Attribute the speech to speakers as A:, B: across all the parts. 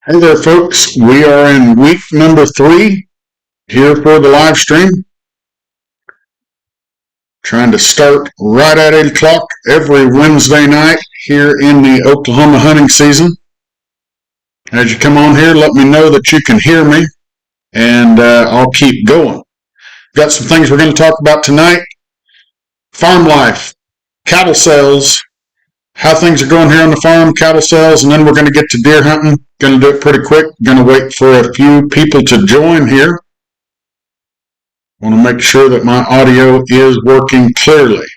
A: Hey there, folks. We are in week number 3 here for the live stream. Trying to start right at 8 o'clock every Wednesday night here in the Oklahoma hunting season. As you come on here, let me know that you can hear me, and I'll keep going. Got some things we're going to talk about tonight. Farm life, cattle sales, how things are going here on the farm, cattle sales, and then we're going to get to deer hunting. Going to do it pretty quick. Going to wait for a few people to join here. Want to make sure that my audio is working clearly.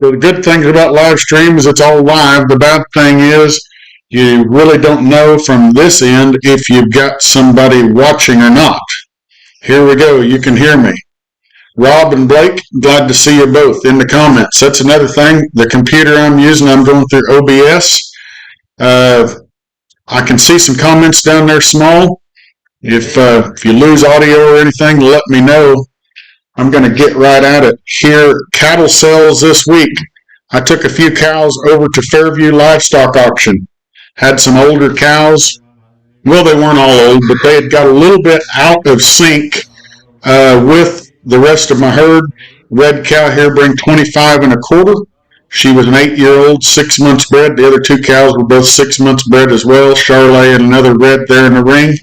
A: So the good thing about live stream is it's all live. The bad thing is you really don't know from this end if you've got somebody watching or not. Here we go. You can hear me. Rob and Blake, glad to see you both in the comments. That's another thing. The computer I'm using, I'm going through OBS. I can see some comments down there small. If you lose audio or anything, let me know. I'm going to get right at it. Here, cattle sales this week. I took a few cows over to Fairview Livestock Auction. Had some older cows. Well, they weren't all old, but they had got a little bit out of sync with the rest of my herd. Red cow here bring 25 and a quarter. She was an 8-year-old, 6 months bred. The other 2 cows were both 6 months bred as well. Charlet and another red there in the ring.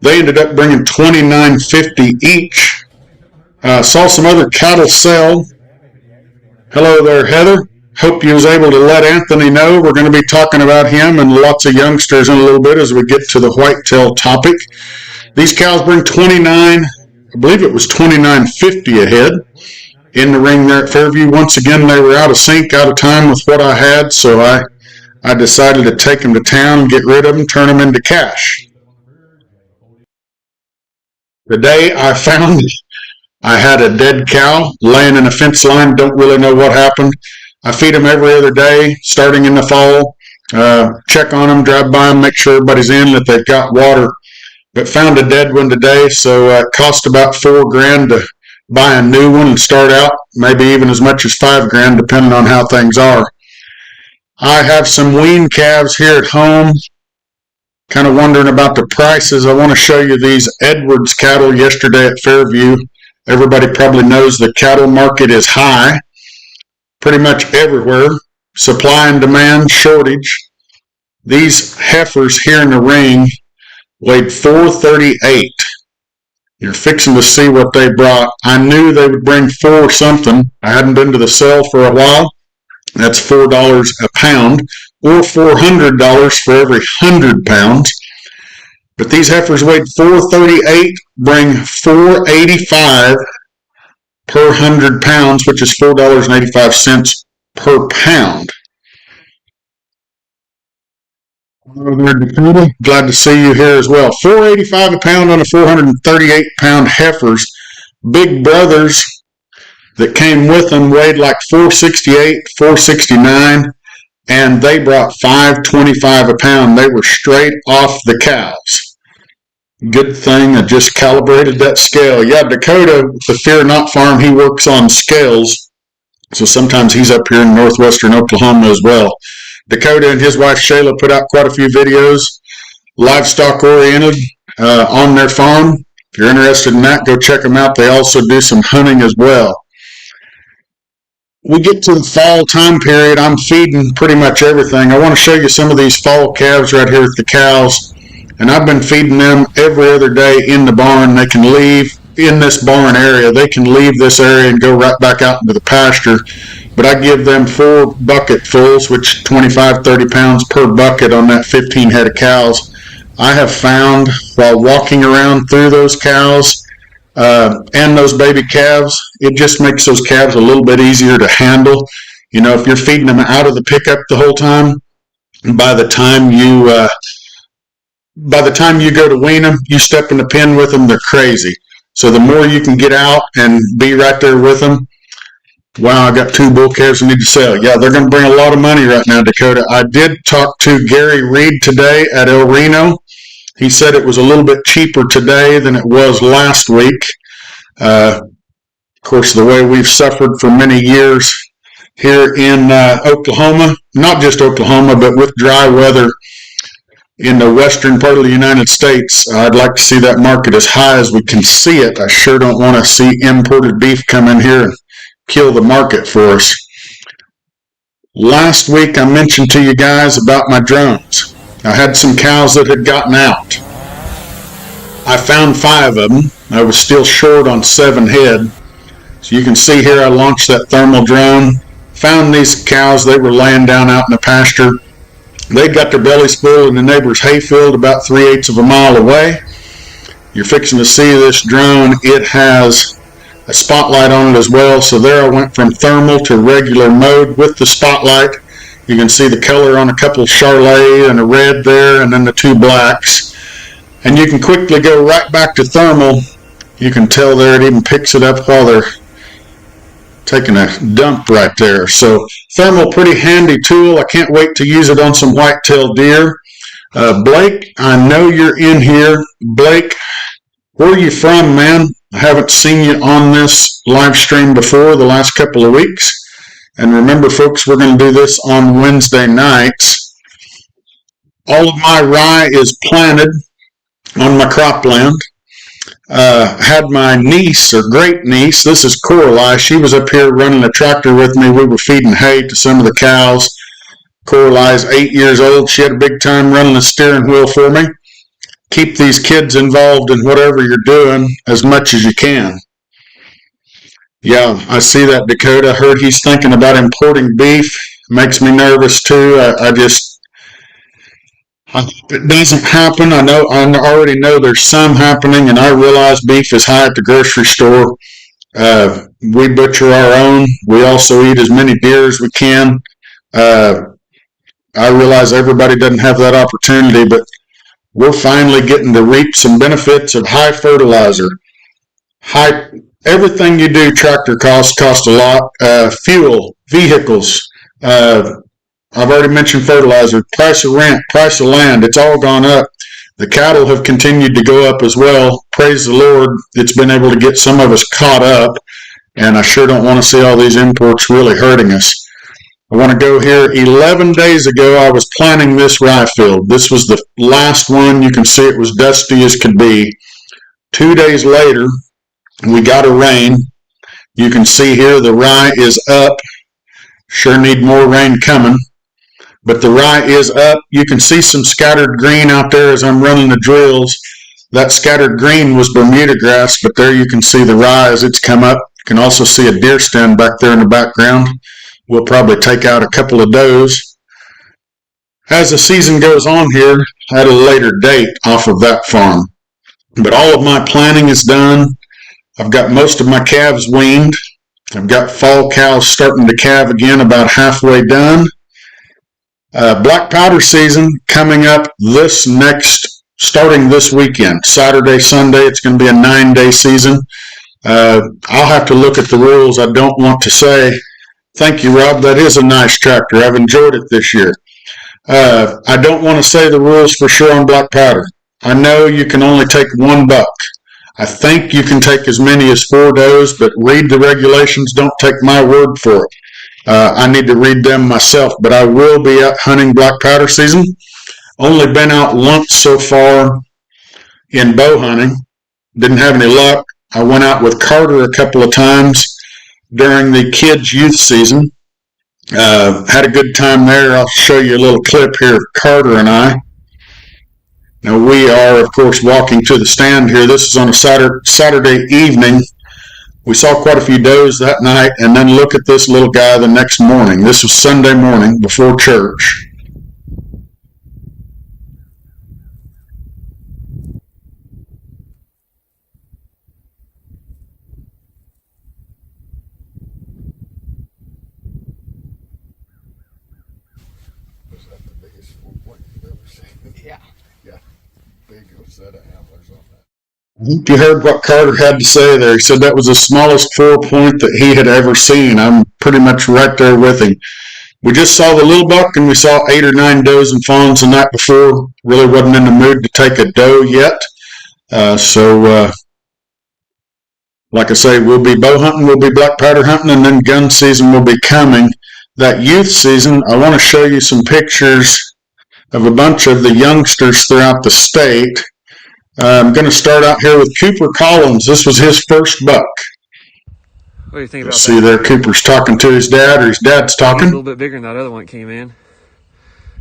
A: They ended up bringing $29.50 each. Saw some other cattle sell. Hello there, Heather. Hope you was able to let Anthony know. We're going to be talking about him and lots of youngsters in a little bit as we get to the whitetail topic. These cows bring 29, I believe it was $29.50 a head in the ring there at Fairview. Once again, they were out of sync, out of time with what I had, so I decided to take them to town, get rid of them, turn them into cash. The day I found I had a dead cow laying in a fence line. Don't really know what happened. I feed them every other day, starting in the fall. Check on them, drive by them, make sure everybody's in, that they've got water. But found a dead one today, so it cost about $4,000 to buy a new one and start out. Maybe even as much as $5,000, depending on how things are. I have some wean calves here at home. Kind of wondering about the prices. I want to show you these Edwards cattle yesterday at Fairview. Everybody probably knows the cattle market is high, pretty much everywhere. Supply and demand shortage. These heifers here in the ring weighed 438. You're fixing to see what they brought. I knew they would bring 4 something. I hadn't been to the sale for a while. That's $4 a pound, or $400 for every 100 pounds. But these heifers weighed 438, bring $485 per 100 pounds, which is $4.85 per pound. Hello there, Dakota. Glad to see you here as well. $485 a pound on a 438 pound heifers. Big brothers that came with them weighed like 468, 469, and they brought $525 a pound. They were straight off the cows. Good thing I just calibrated that scale. Yeah, Dakota, the Fear Not Farm, he works on scales. So sometimes he's up here in northwestern Oklahoma as well. Dakota and his wife Shayla put out quite a few videos, livestock oriented, on their farm. If you're interested in that, go check them out. They also do some hunting as well. We get to the fall time period, I'm feeding pretty much everything. I want to show you some of these fall calves right here with the cows. and I've been feeding them every other day in the barn. They can leave in this barn area. They can leave this area and go right back out into the pasture. But I give them 4 bucketfuls, which 25, 30 pounds per bucket on that 15 head of cows. I have found while walking around through those cows and those baby calves, it just makes those calves a little bit easier to handle. You know, if you're feeding them out of the pickup the whole time, by the time you go to wean them, you step in the pen with them, they're crazy. So the more you can get out and be right there with them. Wow, I got 2 bull calves I need to sell. Yeah, they're going to bring a lot of money right now, Dakota. I did talk to Gary Reed today at El Reno. He said it was a little bit cheaper today than it was last week. Of course, the way we've suffered for many years here in Oklahoma, not just Oklahoma, but with dry weather in the western part of the United States, I'd like to see that market as high as we can see it. I sure don't want to see imported beef come in here and kill the market for us. Last week I mentioned to you guys about my drones. I had some cows that had gotten out. I found 5 of them. I was still short on 7 head. So you can see here I launched that thermal drone. Found these cows. They were laying down out in the pasture. They got their bellies full in the neighbor's hayfield about 3/8 of a mile away. You're fixing to see this drone. It has a spotlight on it as well. So there I went from thermal to regular mode with the spotlight. You can see the color on a couple of Charlet and a red there, and then the 2 blacks. And you can quickly go right back to thermal. You can tell there it even picks it up while they're taking a dump right there. So thermal, pretty handy tool. I can't wait to use it on some whitetail deer. Blake, I know you're in here. Blake, where are you from, man? I haven't seen you on this live stream before the last couple of weeks. And remember, folks, we're going to do this on Wednesday nights. All of my rye is planted on my cropland. Had my niece, or great niece, this is Coralie. She was up here running a tractor with me. We were feeding hay to some of the cows. Coralie's 8 years old. She had a big time running the steering wheel for me. Keep these kids involved in whatever you're doing as much as you can. Yeah, I see that, Dakota. Heard he's thinking about importing beef. Makes me nervous too. I hope it doesn't happen. I already know there's some happening, and I realize beef is high at the grocery store. We butcher our own. We also eat as many deer as we can. I realize everybody doesn't have that opportunity, but we're finally getting to reap some benefits of high fertilizer. Everything you do, tractor cost a lot. Fuel, vehicles, I've already mentioned fertilizer, price of rent, price of land, it's all gone up. The cattle have continued to go up as well. Praise the Lord, it's been able to get some of us caught up, and I sure don't want to see all these imports really hurting us. I want to go here. 11 days ago, I was planting this rye field. This was the last one. You can see it was dusty as could be. 2 days later, we got a rain. You can see here the rye is up. Sure need more rain coming. But the rye is up. You can see some scattered green out there as I'm running the drills. That scattered green was Bermuda grass, but there you can see the rye as it's come up. You can also see a deer stand back there in the background. We'll probably take out a couple of does. As the season goes on here, at a later date off of that farm. But all of my planning is done. I've got most of my calves weaned. I've got fall cows starting to calve again, about halfway done. Black powder season coming up starting this weekend. Saturday, Sunday, it's going to be a 9-day season. I'll have to look at the rules. I don't want to say, thank you, Rob, that is a nice tractor. I've enjoyed it this year. I don't want to say the rules for sure on black powder. I know you can only take 1 buck. I think you can take as many as 4 does, but read the regulations. Don't take my word for it. I need to read them myself, but I will be out hunting black powder season. Only been out once so far in bow hunting. Didn't have any luck. I went out with Carter a couple of times during the kids' youth season. Had a good time there. I'll show you a little clip here of Carter and I. Now we are, of course, walking to the stand here. This is on a Saturday evening. We saw quite a few does that night, and then look at this little guy the next morning. This was Sunday morning before church.
B: Was that the biggest 4-point you've ever seen?
C: Yeah.
B: Yeah. Big set of antlers on that.
A: You heard what Carter had to say there. He said that was the smallest 4-point that he had ever seen. I'm pretty much right there with him. We just saw the little buck, and we saw 8 or 9 does and fawns the night before. Really wasn't in the mood to take a doe yet. Like I say, we'll be bow hunting, we'll be black powder hunting, and then gun season will be coming. That youth season, I want to show you some pictures of a bunch of the youngsters throughout the state. I'm going to start out here with Cooper Collins. This was his first buck.
C: What do you think about
A: that? See there, Cooper's talking to his dad, or his dad's talking.
C: He's a little bit bigger than that other one that came in.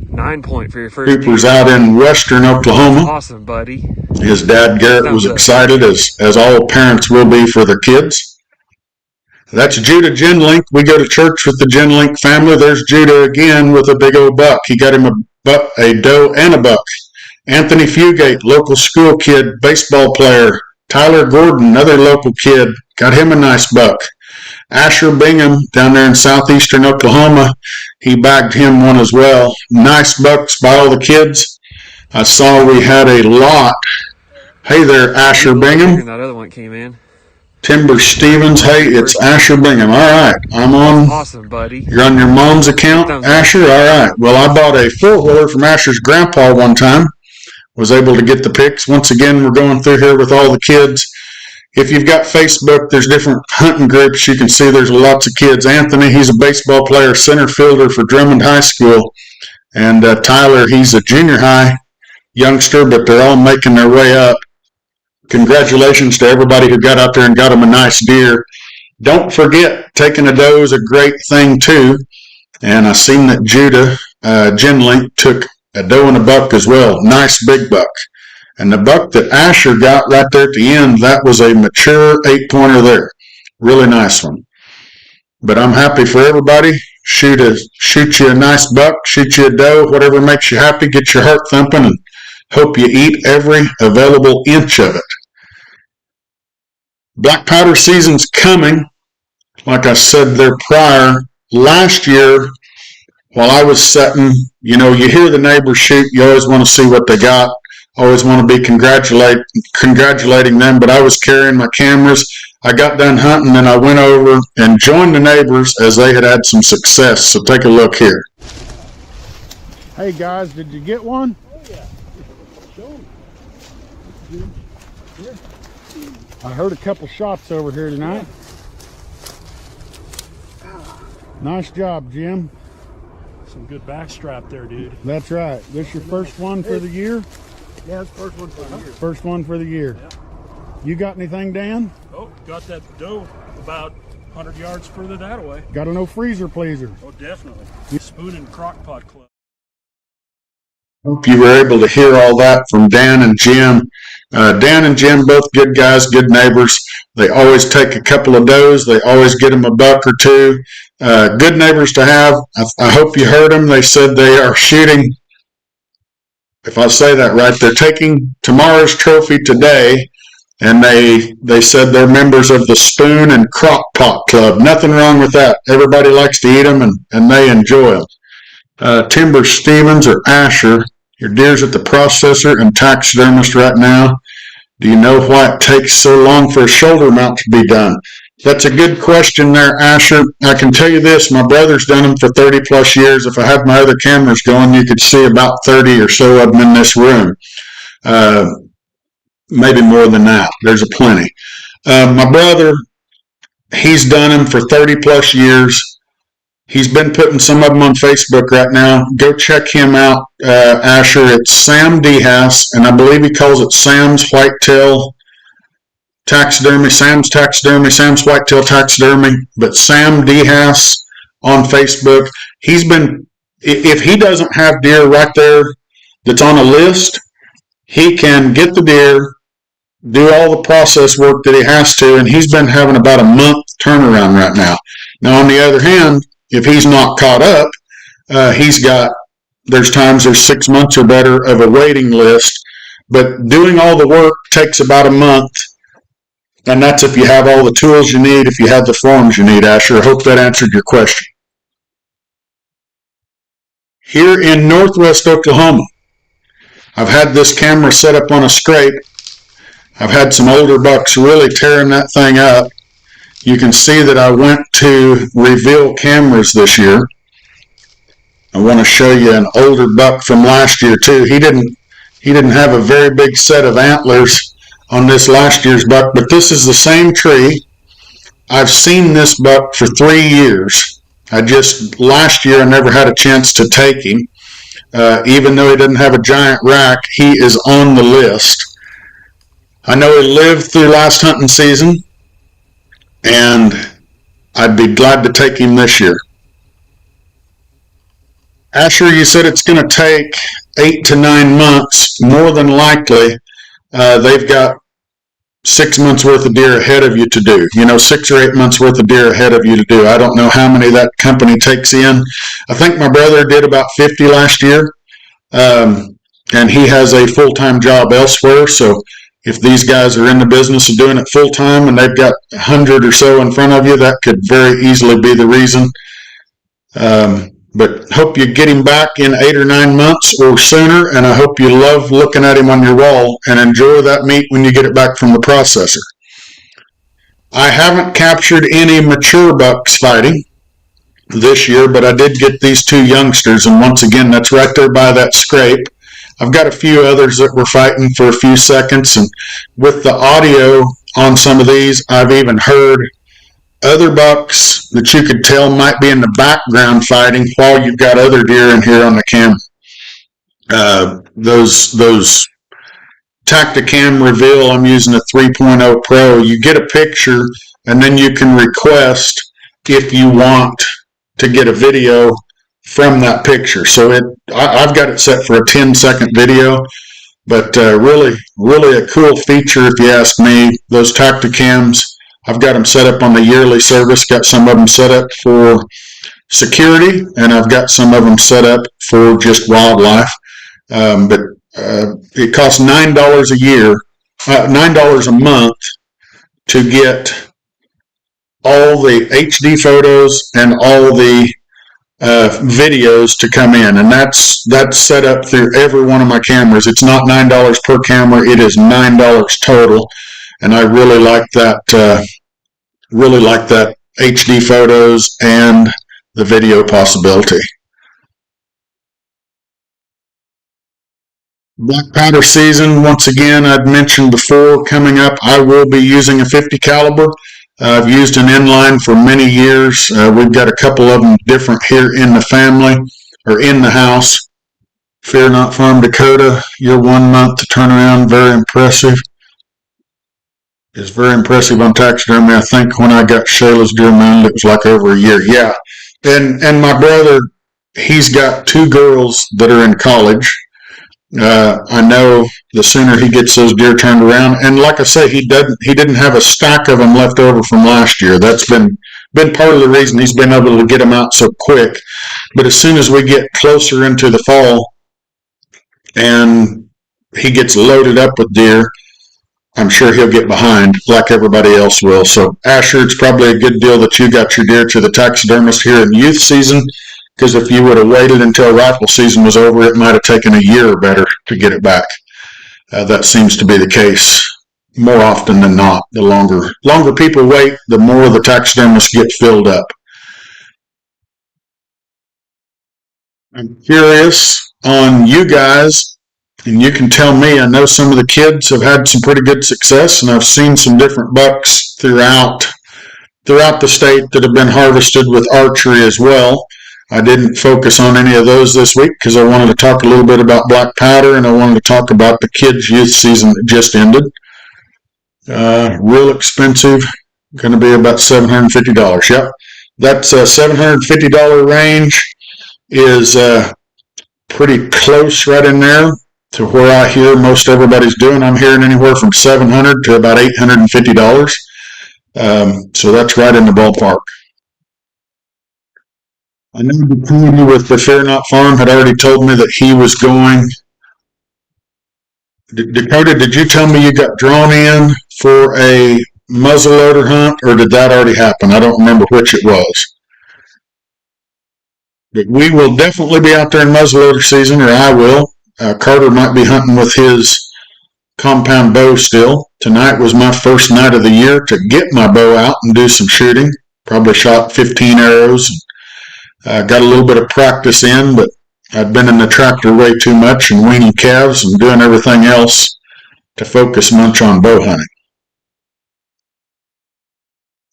C: 9-point for your first
A: Cooper's
C: deer.
A: out in western Oklahoma.
C: Awesome, buddy.
A: His dad, Garrett, was excited, as all parents will be for their kids. That's Judah Genlink. We go to church with the Genlink family. There's Judah again with a big old buck. He got him a doe and a buck. Anthony Fugate, local school kid, baseball player. Tyler Gordon, another local kid, got him a nice buck. Asher Bingham down there in southeastern Oklahoma, he bagged him one as well. Nice bucks by all the kids. I saw we had a lot. Hey there, Asher Bingham.
C: That other one came in.
A: Timber Stevens. Hey, it's Asher Bingham. All right, I'm on.
C: Awesome, buddy.
A: You're on your mom's account, Asher? All right. Well, I bought a four-wheeler from Asher's grandpa one time. Was able to get the pics. Once again, we're going through here with all the kids. If you've got Facebook, there's different hunting groups. You can see there's lots of kids. Anthony, he's a baseball player, center fielder for Drummond High School. And Tyler, he's a junior high youngster, but they're all making their way up. Congratulations to everybody who got out there and got them a nice deer. Don't forget, taking a doe is a great thing too. And I seen that Judah Genlink took a doe and a buck as well. Nice big buck. And the buck that Asher got right there at the end, that was a mature 8-pointer there. Really nice one. But I'm happy for everybody. Shoot you a nice buck, shoot you a doe, whatever makes you happy, get your heart thumping, and hope you eat every available inch of it. Black powder season's coming. Like I said there prior, last year, while I was setting, you hear the neighbors shoot, you always want to see what they got. Always want to be congratulating them, but I was carrying my cameras. I got done hunting, and I went over and joined the neighbors as they had some success. So take a look here. Hey guys, did you get one?
B: Oh yeah. Show them. Here.
A: I heard a couple shots over here tonight. Nice job, Jim.
D: Some good backstrap there, dude.
A: That's right. This your first one for the year?
B: Yeah, it's the first one for the year.
A: First one for the year.
D: Yeah.
A: You got anything, Dan?
D: Oh, got that doe about 100 yards further that way.
A: Got a no freezer pleaser.
D: Oh, definitely. Spoon and crock pot club.
A: Hope you were able to hear all that from Dan and Jim. Dan and Jim, both good guys, good neighbors. They always take a couple of does. They always get them a buck or two. Good neighbors to have. I hope you heard them. They said they are shooting. If I say that right, they're taking tomorrow's trophy today, and they said they're members of the Spoon and Crock Pot Club. Nothing wrong with that. Everybody likes to eat them, and they enjoy them. Timber Stevens or Asher, your deer's at the processor and taxidermist right now. Do you know why it takes so long for a shoulder mount to be done? That's a good question there, Asher. I can tell you this, my brother's done them for 30 plus years. If I had my other cameras going, you could see about 30 or so of them in this room. Maybe more than that. There's a plenty. My brother, he's done them for 30 plus years. He's been putting some of them on Facebook right now. Go check him out, Asher. It's Sam Dehaas, and I believe he calls it Sam's Whitetail Taxidermy, Sam's Taxidermy, Sam's Whitetail Taxidermy, but Sam Dehaas on Facebook. He's been, if he doesn't have deer right there that's on a list, he can get the deer, do all the process work that he has to, and he's been having about a month turnaround right now. Now, on the other hand, if he's not caught up, there's times there's 6 months or better of a waiting list, but doing all the work takes about a month, and that's if you have all the tools you need, if you have the forms you need, Asher. I hope that answered your question. Here in northwest Oklahoma, I've had this camera set up on a scrape. I've had some older bucks really tearing that thing up. You can see that I went to reveal cameras this year. I want to show you an older buck from last year too. He didn't have a very big set of antlers on this last year's buck, but this is the same tree. I've seen this buck for 3 years. Last year I never had a chance to take him. Even though he doesn't have a giant rack, he is on the list. I know he lived through last hunting season, and I'd be glad to take him this year. Asher, you said it's going to take 8 to 9 months. More than likely, they've got 6 months worth of deer ahead of you to do. 6 or 8 months worth of deer ahead of you to do. I don't know how many that company takes in. I think my brother did about 50 last year, and he has a full-time job elsewhere. So if these guys are in the business of doing it full-time and they've got 100 or so in front of you, that could very easily be the reason. But hope you get him back in 8 or 9 months or sooner, and I hope you love looking at him on your wall and enjoy that meat when you get it back from the processor. I haven't captured any mature bucks fighting this year, but I did get these 2 youngsters, and once again, that's right there by that scrape. I've got a few others that were fighting for a few seconds, and with the audio on some of these, I've even heard other bucks that you could tell might be in the background fighting while you've got other deer in here on the camera. Those Tacticam Reveal, I'm using a 3.0 Pro. You get a picture, and then you can request if you want to get a video from that picture. So I've got it set for a 10-second video, but really a cool feature if you ask me. Those Tacticams, I've got them set up on the yearly service, got some of them set up for security, and I've got some of them set up for just wildlife. But it costs $9 a year, $9 a month to get all the HD photos and all the videos to come in, and that's set up through every one of my cameras. It's not $9 per camera; it is $9 total, and I really like that. HD photos and the video possibility. Black powder season, once again, I'd mentioned before, coming up, I will be using a 50 caliber. I've used an inline for many years. We've got a couple of them different here in the family, or in the house. Fear Not Farm Dakota, your 1 month to turn around, very impressive. It's very impressive on taxidermy. I think when I got Shayla's deer mounted, it was like over a year. Yeah. And my brother, he's got 2 girls that are in college. I know the sooner he gets those deer turned around, and like I say, he didn't have a stack of them left over from last year. That's been part of the reason he's been able to get them out so quick. But as soon as we get closer into the fall and he gets loaded up with deer, I'm sure he'll get behind like everybody else will. So Asher, it's probably a good deal that you got your deer to the taxidermist here in youth season, because if you would have waited until rifle season was over, it might have taken a year or better to get it back. That seems to be the case more often than not. The longer people wait, the more the taxidermists get filled up. I'm curious on you guys, and you can tell me. I know some of the kids have had some pretty good success, and I've seen some different bucks throughout the state that have been harvested with archery as well. I didn't focus on any of those this week because I wanted to talk a little bit about black powder, and I wanted to talk about the kids' youth season that just ended. Real expensive, going to be about $750. Yep, that's $750 range is pretty close right in there. to where I hear most everybody's doing. I'm hearing anywhere from $700 to about $850. So that's right in the ballpark. I know Dakota with the Fear Not Farm had already told me that he was going. Dakota, did you tell me you got drawn in for a muzzleloader hunt, or did that already happen? I don't remember which it was. But we will definitely be out there in muzzleloader season, or I will. Carter might be hunting with his compound bow still. Tonight was my first night of the year to get my bow out and do some shooting. Probably shot 15 arrows. Got a little bit of practice in, but I'd been in the tractor way too much and weaning calves and doing everything else to focus much on bow hunting.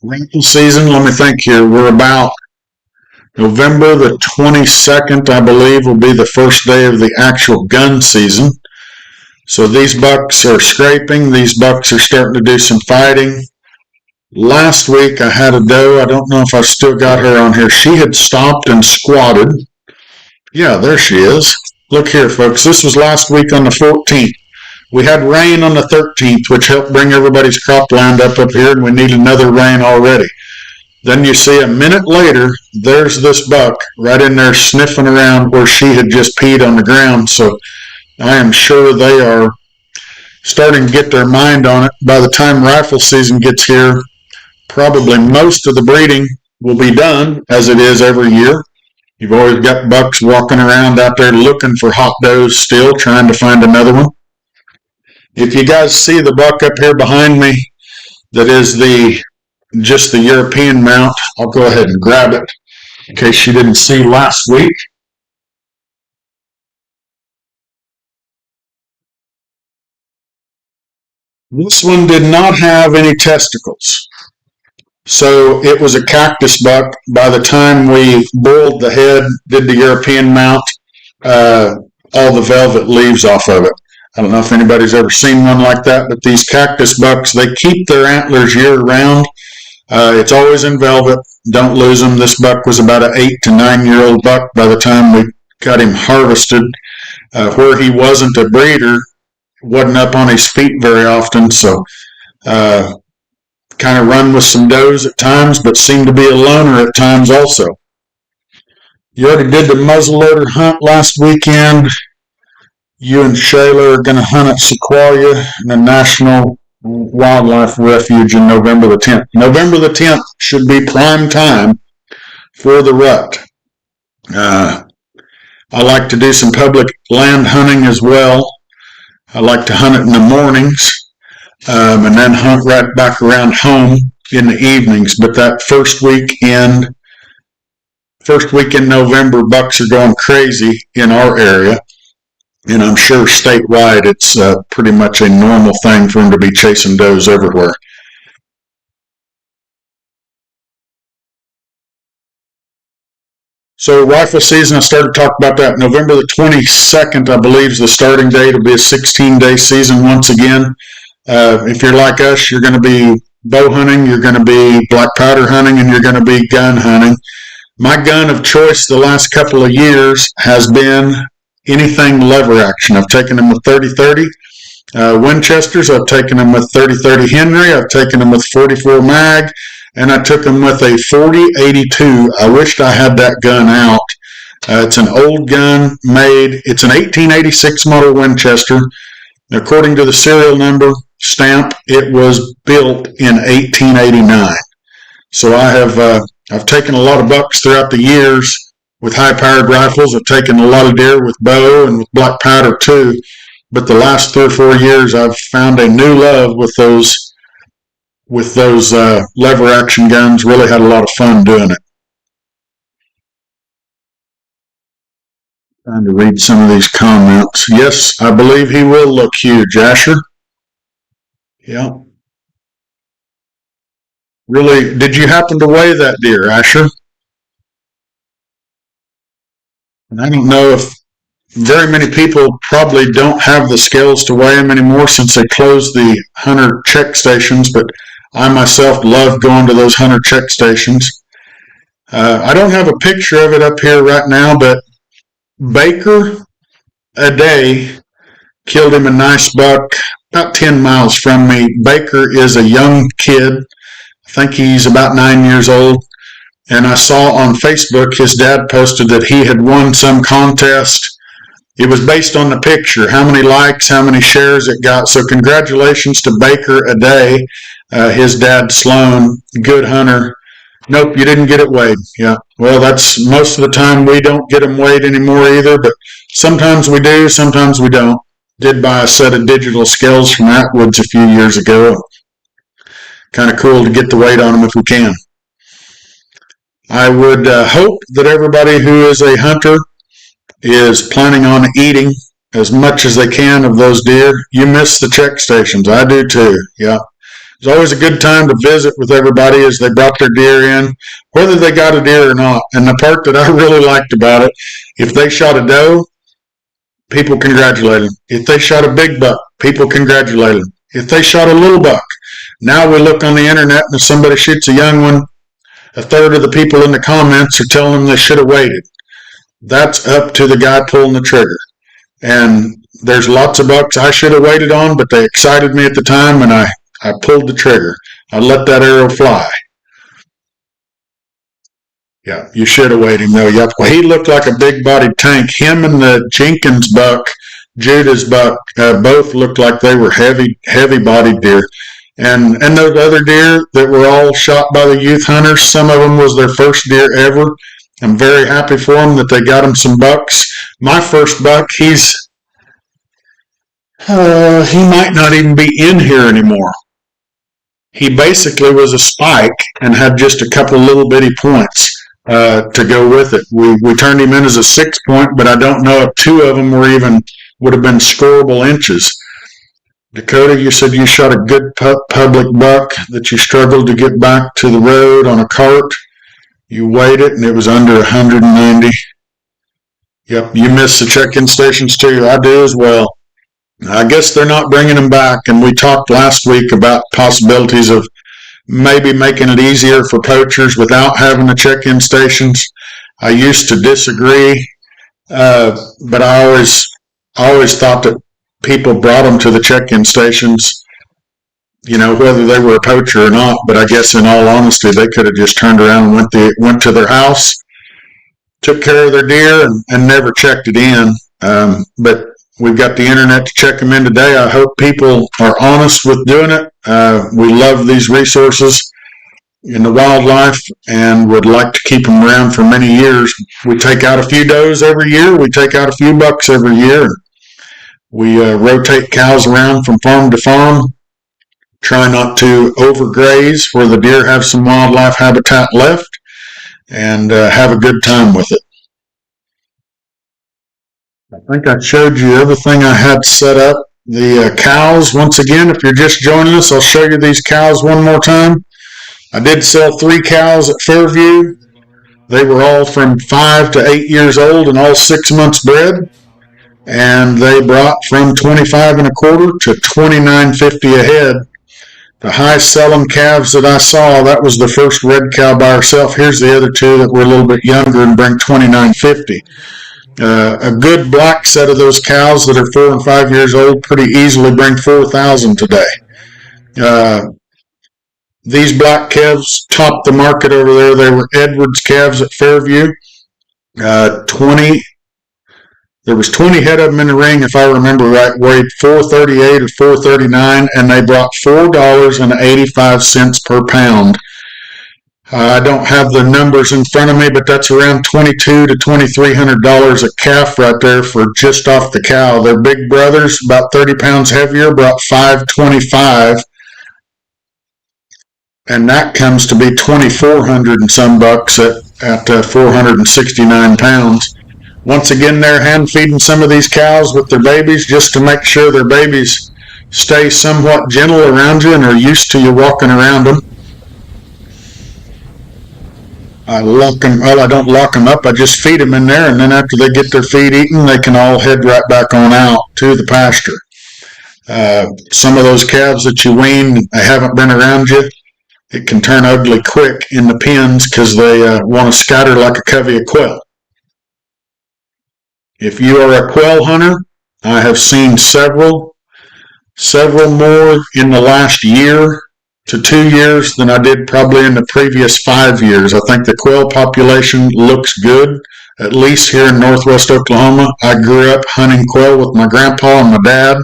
A: Rifle season, let me think here. We're about November the 22nd, I believe, will be the first day of the actual gun season. So these bucks are scraping. These bucks are starting to do some fighting. Last week I had a doe. I don't know if I've still got her on here. She had stopped and squatted. Yeah, there she is. Look here, folks. This was last week on the 14th. We had rain on the 13th, which helped bring everybody's cropland up here, and we need another rain already. Then you see a minute later, there's this buck right in there sniffing around where she had just peed on the ground. So I am sure they are starting to get their mind on it. By the time rifle season gets here, probably most of the breeding will be done, as it is every year. You've always got bucks walking around out there looking for hot does still, trying to find another one. If you guys see the buck up here behind me, that is just the European mount, I'll go ahead and grab it in case you didn't see last week. This one did not have any testicles. So it was a cactus buck. By the time we boiled the head, did the European mount, all the velvet leaves off of it. I don't know if anybody's ever seen one like that, but these cactus bucks, they keep their antlers year round. It's always in velvet. Don't lose them. This buck was about an 8 to 9 year old buck by the time we got him harvested. Where he wasn't a breeder, wasn't up on his feet very often, so kind of run with some does at times, but seemed to be a loner at times also. You already did the muzzleloader hunt last weekend. You and Shayla are going to hunt at Sequoia in the National Wildlife Refuge in November the 10th. November the 10th should be prime time for the rut. I like to do some public land hunting as well. I like to hunt it in the mornings and then hunt right back around home in the evenings. But that first week in November, bucks are going crazy in our area. And I'm sure statewide it's pretty much a normal thing for them to be chasing does everywhere. So rifle season, I started to talk about that. November the 22nd, I believe, is the starting date. It'll be a 16-day season once again. If you're like us, you're going to be bow hunting, you're going to be black powder hunting, and you're going to be gun hunting. My gun of choice the last couple of years has been anything lever action. I've taken them with 30-30 Winchesters. I've taken them with 30-30 Henry. I've taken them with 44 mag. And I took them with a 40-82. I wished I had that gun out. It's an old gun made. It's an 1886 model Winchester. According to the serial number stamp, it was built in 1889. So I've taken a lot of bucks throughout the years with high-powered rifles. I've taken a lot of deer with bow and with black powder too. But the last 3 or 4 years, I've found a new love with those lever action guns. Really had a lot of fun doing it. Trying to read some of these comments. Yes, I believe he will look huge, Asher. Yeah. Really, did you happen to weigh that deer, Asher? And I don't know if very many people probably don't have the skills to weigh them anymore since they closed the hunter check stations, but I myself love going to those hunter check stations. I don't have a picture of it up here right now, but Baker a day killed him a nice buck about 10 miles from me. Baker is a young kid. I think he's about 9 years old. And I saw on Facebook his dad posted that he had won some contest. It was based on the picture, how many likes, how many shares it got. So congratulations to Baker a day. His dad, Sloan, good hunter. Nope, you didn't get it weighed. Yeah. Well, that's most of the time we don't get them weighed anymore either, but sometimes we do, sometimes we don't. Did buy a set of digital scales from Atwoods a few years ago. Kind of cool to get the weight on them if we can. I would hope that everybody who is a hunter is planning on eating as much as they can of those deer. You miss the check stations. I do too. Yeah. It's always a good time to visit with everybody as they brought their deer in, whether they got a deer or not. And the part that I really liked about it, if they shot a doe, people congratulate them. If they shot a big buck, people congratulate them. If they shot a little buck, now we look on the internet and if somebody shoots a young one, a third of the people in the comments are telling them they should have waited. That's up to the guy pulling the trigger. And there's lots of bucks I should have waited on, but they excited me at the time, and I pulled the trigger. I let that arrow fly. Yeah, you should have waited him though. Yep. Well, he looked like a big-bodied tank. Him and the Jenkins buck, Judah's buck, both looked like they were heavy-bodied deer. And those other deer that were all shot by the youth hunters, some of them was their first deer ever. I'm very happy for them that they got them some bucks. My first buck, he might not even be in here anymore. He basically was a spike and had just a couple little bitty points to go with it. We turned him in as a 6-point, but I don't know if 2 of them would have been scoreable inches. Dakota, you said you shot a good public buck that you struggled to get back to the road on a cart. You weighed it, and it was under 190. Yep, you missed the check-in stations, too. I do as well. I guess they're not bringing them back, and we talked last week about possibilities of maybe making it easier for poachers without having the check-in stations. I used to disagree, but I always thought that people brought them to the check-in stations, whether they were a poacher or not. But I guess in all honesty, they could have just turned around and went to their house, took care of their deer, and never checked it in. But we've got the internet to check them in today. I hope people are honest with doing it. We love these resources in the wildlife and would like to keep them around for many years. We take out a few does every year. We take out a few bucks every year. We rotate cows around from farm to farm. Try not to overgraze where the deer have some wildlife habitat left, and have a good time with it. I think I showed you everything I had set up. The cows, once again, if you're just joining us, I'll show you these cows one more time. I did sell 3 cows at Fairview. They were all from 5 to 8 years old and all 6 months bred. And they brought from 25 and a quarter to $29.50 a head. The highest selling calves that I saw, that was the first red cow by herself. Here's the other 2 that were a little bit younger and bring $29.50. A good black set of those cows that are 4 and 5 years old pretty easily bring $4,000 today. These black calves topped the market over there. They were Edwards calves at Fairview. There was 20 head of them in the ring, if I remember right, weighed 438 or 439, and they brought $4.85 per pound. I don't have the numbers in front of me, but that's around $2,200 to $2,300 a calf right there for just off the cow. Their big brothers, about 30 pounds heavier, brought $525, and that comes to be $2,400 and some bucks at 469 pounds. Once again, they're hand feeding some of these cows with their babies just to make sure their babies stay somewhat gentle around you and are used to you walking around them. I lock them. Well, I don't lock them up. I just feed them in there, and then after they get their feed eaten, they can all head right back on out to the pasture. Some of those calves that you wean, they haven't been around you. It can turn ugly quick in the pens because they want to scatter like a covey of quail. If you are a quail hunter, I have seen several more in the last year to 2 years than I did probably in the previous 5 years. I think the quail population looks good, at least here in northwest Oklahoma. I grew up hunting quail with my grandpa and my dad,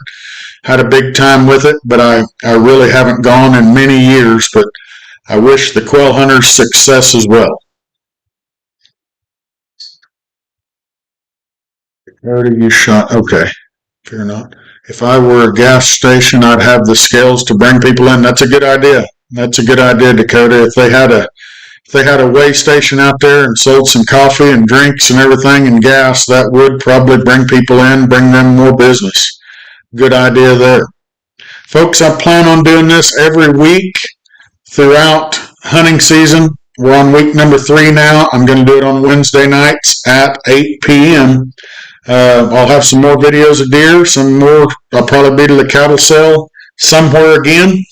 A: had a big time with it, but I really haven't gone in many years, but I wish the quail hunters success as well. Where do you shot? Okay, fear not. If I were a gas station, I'd have the scales to bring people in. That's a good idea. That's a good idea, Dakota. If they had a weigh station out there and sold some coffee and drinks and everything and gas, that would probably bring people in, bring them more business. Good idea there. Folks, I plan on doing this every week throughout hunting season. We're on week number 3 now. I'm going to do it on Wednesday nights at 8 p.m. I'll have some more videos of deer, some more. I'll probably be to the cattle sale somewhere again.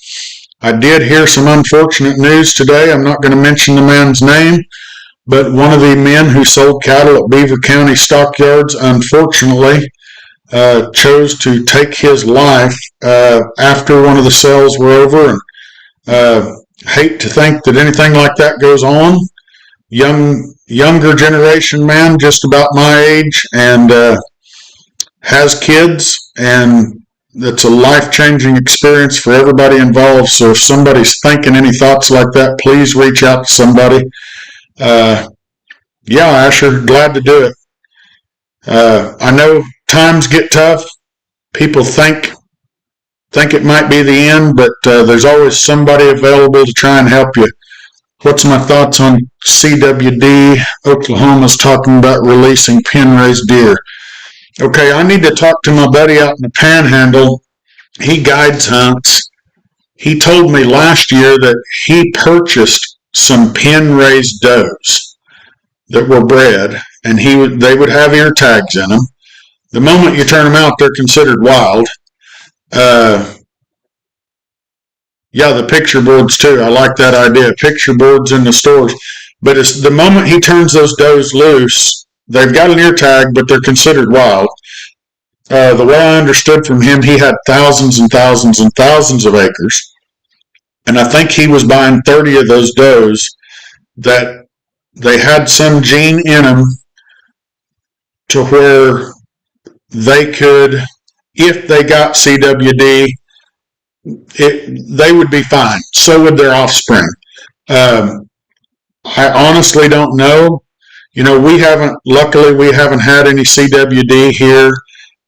A: I did hear some unfortunate news today. I'm not going to mention the man's name, but one of the men who sold cattle at Beaver County stockyards, unfortunately, chose to take his life after one of the sales were over. And hate to think that anything like that goes on. Younger generation man, just about my age, and has kids, and it's a life-changing experience for everybody involved. So if somebody's thinking any thoughts like that, please reach out to somebody. Yeah, Asher, glad to do it. I know times get tough. People think it might be the end, but there's always somebody available to try and help you. What's my thoughts on CWD? Oklahoma's talking about releasing pen-raised deer. Okay, I need to talk to my buddy out in the Panhandle. He guides hunts. He told me last year that he purchased some pen-raised does that were bred, and they would have ear tags in them. The moment you turn them out, they're considered wild. Yeah, the picture boards too. I like that idea. Picture boards in the stores. But it's the moment he turns those does loose, they've got an ear tag, but they're considered wild. The way I understood from him, he had thousands and thousands and thousands of acres. And I think he was buying 30 of those does that they had some gene in them to where they could, if they got CWD, they would be fine. So would their offspring. I honestly don't know. You know, luckily we haven't had any CWD here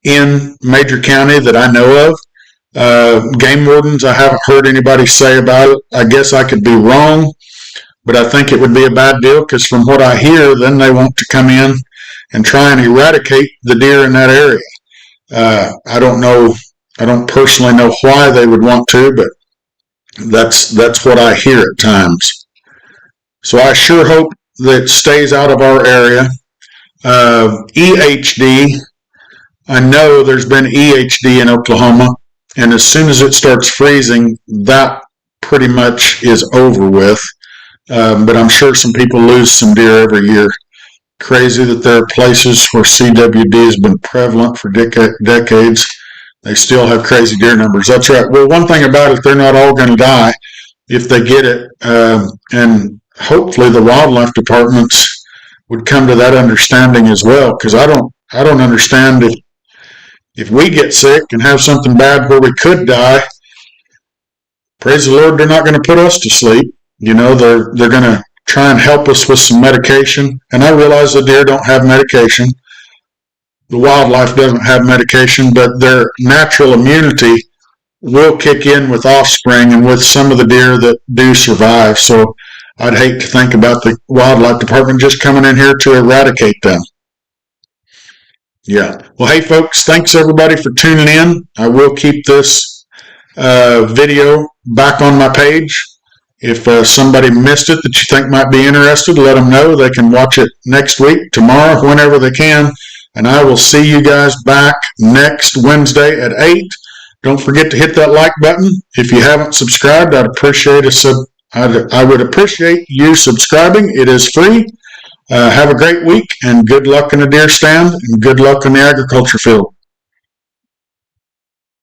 A: in Major County that I know of. Game wardens, I haven't heard anybody say about it. I guess I could be wrong, but I think it would be a bad deal because from what I hear, then they want to come in and try and eradicate the deer in that area. I don't know. I don't personally know why they would want to, but that's what I hear at times. So I sure hope that it stays out of our area. EHD, I know there's been EHD in Oklahoma, and as soon as it starts freezing, that pretty much is over with. But I'm sure some people lose some deer every year. Crazy that there are places where CWD has been prevalent for decades. They still have crazy deer numbers. That's right. Well, one thing about it, they're not all going to die if they get it. And hopefully the wildlife departments would come to that understanding as well. Because I don't understand if we get sick and have something bad where we could die, praise the Lord, they're not going to put us to sleep. You know, they're going to try and help us with some medication. And I realize the deer don't have medication. The wildlife doesn't have medication, but their natural immunity will kick in with offspring and with some of the deer that do survive. So I'd hate to think about the wildlife department just coming in here to eradicate them. Yeah. Well, hey, folks, thanks everybody for tuning in. I will keep this video back on my page. If somebody missed it that you think might be interested, let them know. They can watch it next week, tomorrow, whenever they can. And I will see you guys back next Wednesday at 8. Don't forget to hit that like button. If you haven't subscribed, I would appreciate you subscribing. It is free. Have a great week and good luck in the deer stand and good luck in the agriculture field.